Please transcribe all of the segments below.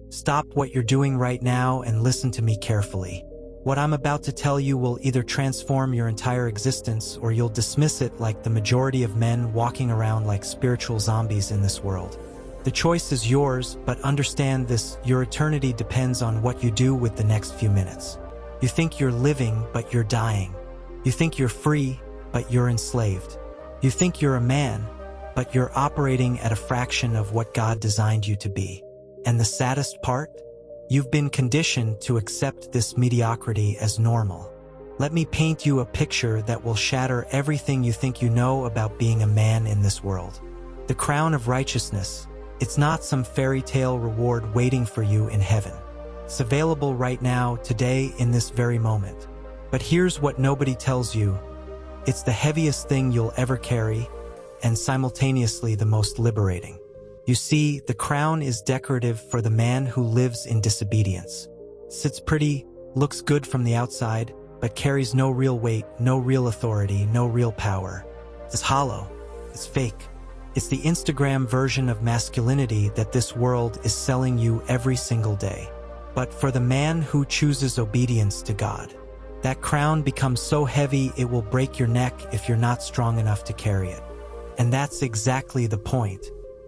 Stop what you're doing right now and listen to me carefully. What I'm about to tell you will either transform your entire existence or you'll dismiss it like the majority of men walking around like spiritual zombies in this world. The choice is yours, but understand this: your eternity depends on what you do with the next few minutes. You think you're living, but you're dying. You think you're free, but you're enslaved. You think you're a man, but you're operating at a fraction of what God designed you to be. And the saddest part? You've been conditioned to accept this mediocrity as normal. Let me paint you a picture that will shatter everything you think you know about being a man in this world. The crown of righteousness. It's not some fairy tale reward waiting for you in heaven. It's available right now, today, in this very moment. But here's what nobody tells you. It's the heaviest thing you'll ever carry, and simultaneously the most liberating. You see, the crown is decorative for the man who lives in disobedience. Sits pretty, looks good from the outside, but carries no real weight, no real authority, no real power. It's hollow. It's fake. It's the Instagram version of masculinity that this world is selling you every single day. But for the man who chooses obedience to God, that crown becomes so heavy it will break your neck if you're not strong enough to carry it. And that's exactly the point.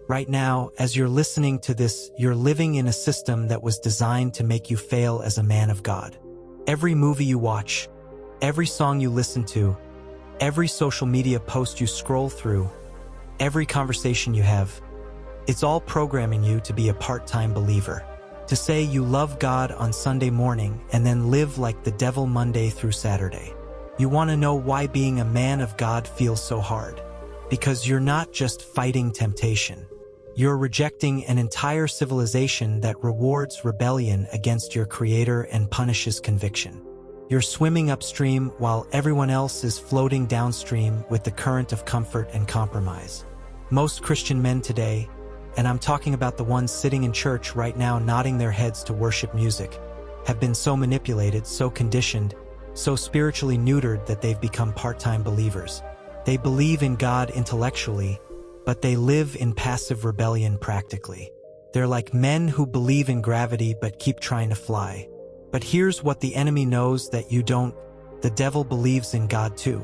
Right now, as you're listening to this, you're living in a system that was designed to make you fail as a man of God. Every movie you watch, every song you listen to, every social media post you scroll through, every conversation you have, it's all programming you to be a part-time believer. To say you love God on Sunday morning and then live like the devil Monday through Saturday. You want to know why being a man of God feels so hard? Because you're not just fighting temptation. You're rejecting an entire civilization that rewards rebellion against your Creator and punishes conviction. You're swimming upstream while everyone else is floating downstream with the current of comfort and compromise. Most Christian men today, and I'm talking about the ones sitting in church right now nodding their heads to worship music, have been so manipulated, so conditioned, so spiritually neutered that they've become part-time believers. They believe in God intellectually, but they live in passive rebellion practically. They're like men who believe in gravity but keep trying to fly. But here's what the enemy knows that you don't. The devil believes in God too,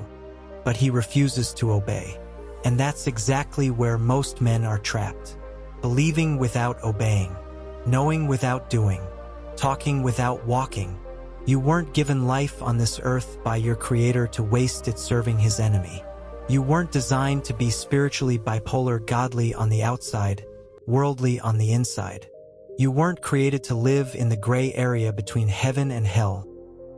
but he refuses to obey. And that's exactly where most men are trapped. Believing without obeying, knowing without doing, talking without walking. You weren't given life on this earth by your Creator to waste it serving His enemy. You weren't designed to be spiritually bipolar, godly on the outside, worldly on the inside. You weren't created to live in the gray area between heaven and hell,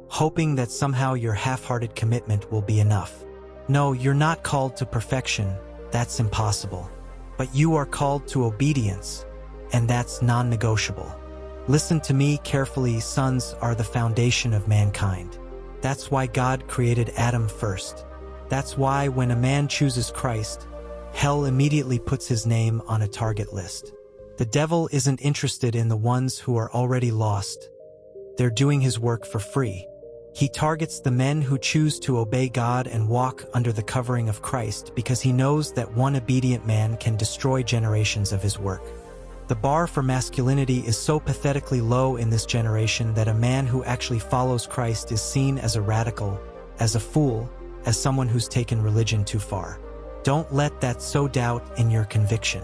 hoping that somehow your half-hearted commitment will be enough. No, you're not called to perfection. That's impossible. But you are called to obedience, and that's non-negotiable. Listen to me carefully. Sons are the foundation of mankind. That's why God created Adam first. That's why when a man chooses Christ, hell immediately puts his name on a target list. The devil isn't interested in the ones who are already lost. They're doing his work for free. He targets the men who choose to obey God and walk under the covering of Christ because he knows that one obedient man can destroy generations of his work. The bar for masculinity is so pathetically low in this generation that a man who actually follows Christ is seen as a radical, as a fool, as someone who's taken religion too far. Don't let that sow doubt in your conviction.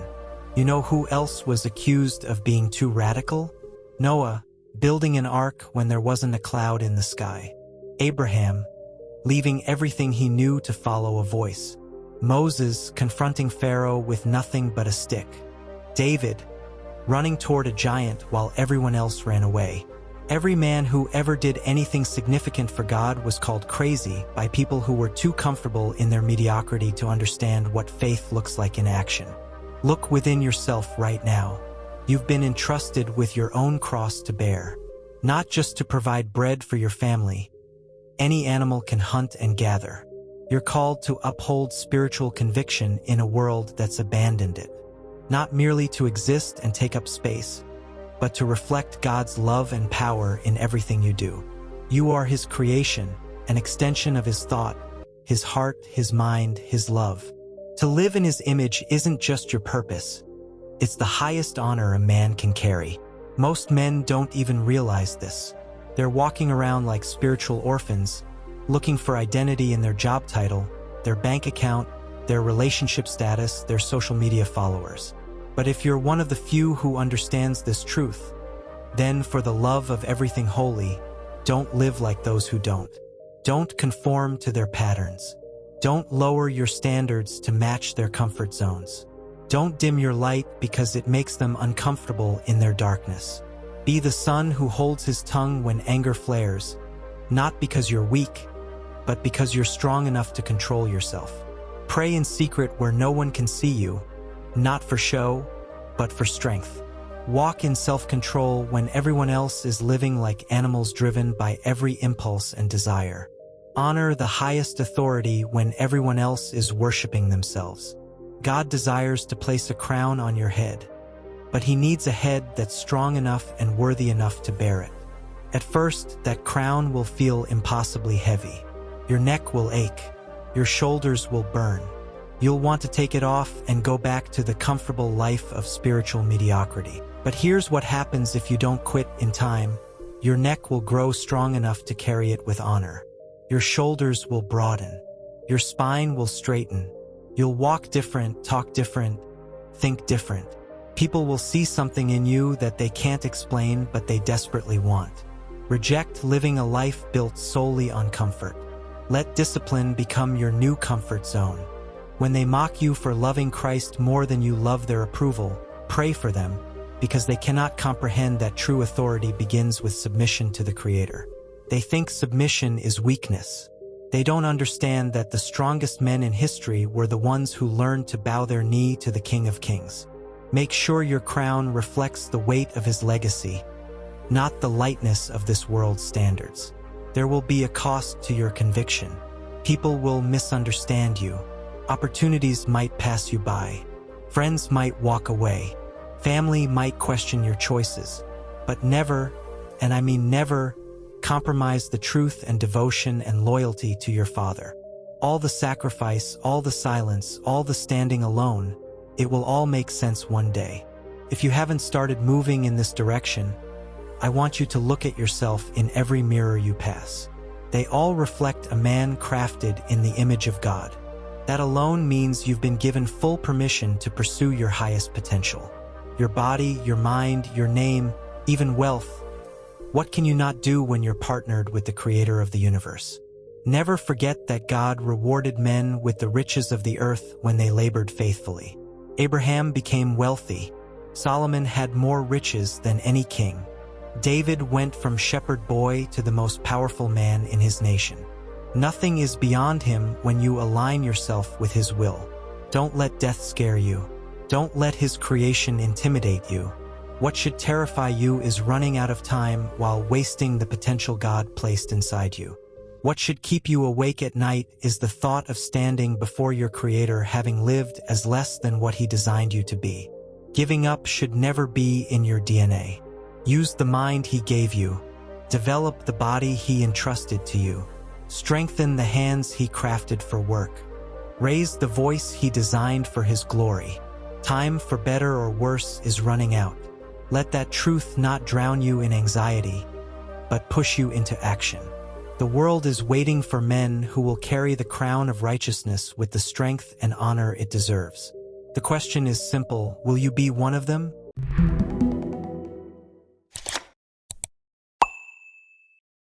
You know who else was accused of being too radical? Noah, building an ark when there wasn't a cloud in the sky. Abraham, leaving everything he knew to follow a voice. Moses, confronting Pharaoh with nothing but a stick. David, running toward a giant while everyone else ran away. Every man who ever did anything significant for God was called crazy by people who were too comfortable in their mediocrity to understand what faith looks like in action. Look within yourself right now. You've been entrusted with your own cross to bear, not just to provide bread for your family. Any animal can hunt and gather. You're called to uphold spiritual conviction in a world that's abandoned it. Not merely to exist and take up space, but to reflect God's love and power in everything you do. You are His creation, an extension of His thought, His heart, His mind, His love. To live in His image isn't just your purpose. It's the highest honor a man can carry. Most men don't even realize this. They're walking around like spiritual orphans, looking for identity in their job title, their bank account, their relationship status, their social media followers. But if you're one of the few who understands this truth, then for the love of everything holy, don't live like those who don't. Don't conform to their patterns. Don't lower your standards to match their comfort zones. Don't dim your light because it makes them uncomfortable in their darkness. Be the son who holds his tongue when anger flares, not because you're weak, but because you're strong enough to control yourself. Pray in secret where no one can see you, not for show, but for strength. Walk in self-control when everyone else is living like animals driven by every impulse and desire. Honor the highest authority when everyone else is worshiping themselves. God desires to place a crown on your head, but he needs a head that's strong enough and worthy enough to bear it. At first, that crown will feel impossibly heavy. Your neck will ache. Your shoulders will burn. You'll want to take it off and go back to the comfortable life of spiritual mediocrity. But here's what happens if you don't quit in time. Your neck will grow strong enough to carry it with honor. Your shoulders will broaden. Your spine will straighten. You'll walk different, talk different, think different. People will see something in you that they can't explain but they desperately want. Reject living a life built solely on comfort. Let discipline become your new comfort zone. When they mock you for loving Christ more than you love their approval, pray for them, because they cannot comprehend that true authority begins with submission to the Creator. They think submission is weakness. They don't understand that the strongest men in history were the ones who learned to bow their knee to the King of Kings. Make sure your crown reflects the weight of his legacy, not the lightness of this world's standards. There will be a cost to your conviction. People will misunderstand you. Opportunities might pass you by. Friends might walk away. Family might question your choices. But never, and I mean never, compromise the truth and devotion and loyalty to your Father. All the sacrifice, all the silence, all the standing alone, it will all make sense one day. If you haven't started moving in this direction, I want you to look at yourself in every mirror you pass. They all reflect a man crafted in the image of God. That alone means you've been given full permission to pursue your highest potential. Your body, your mind, your name, even wealth. What can you not do when you're partnered with the Creator of the universe? Never forget that God rewarded men with the riches of the earth when they labored faithfully. Abraham became wealthy. Solomon had more riches than any king. David went from shepherd boy to the most powerful man in his nation. Nothing is beyond him when you align yourself with his will. Don't let death scare you. Don't let his creation intimidate you. What should terrify you is running out of time while wasting the potential God placed inside you. What should keep you awake at night is the thought of standing before your Creator having lived as less than what he designed you to be. Giving up should never be in your DNA. Use the mind he gave you. Develop the body he entrusted to you. Strengthen the hands he crafted for work. Raise the voice he designed for his glory. Time for better or worse is running out. Let that truth not drown you in anxiety, but push you into action. The world is waiting for men who will carry the crown of righteousness with the strength and honor it deserves. The question is simple: will you be one of them?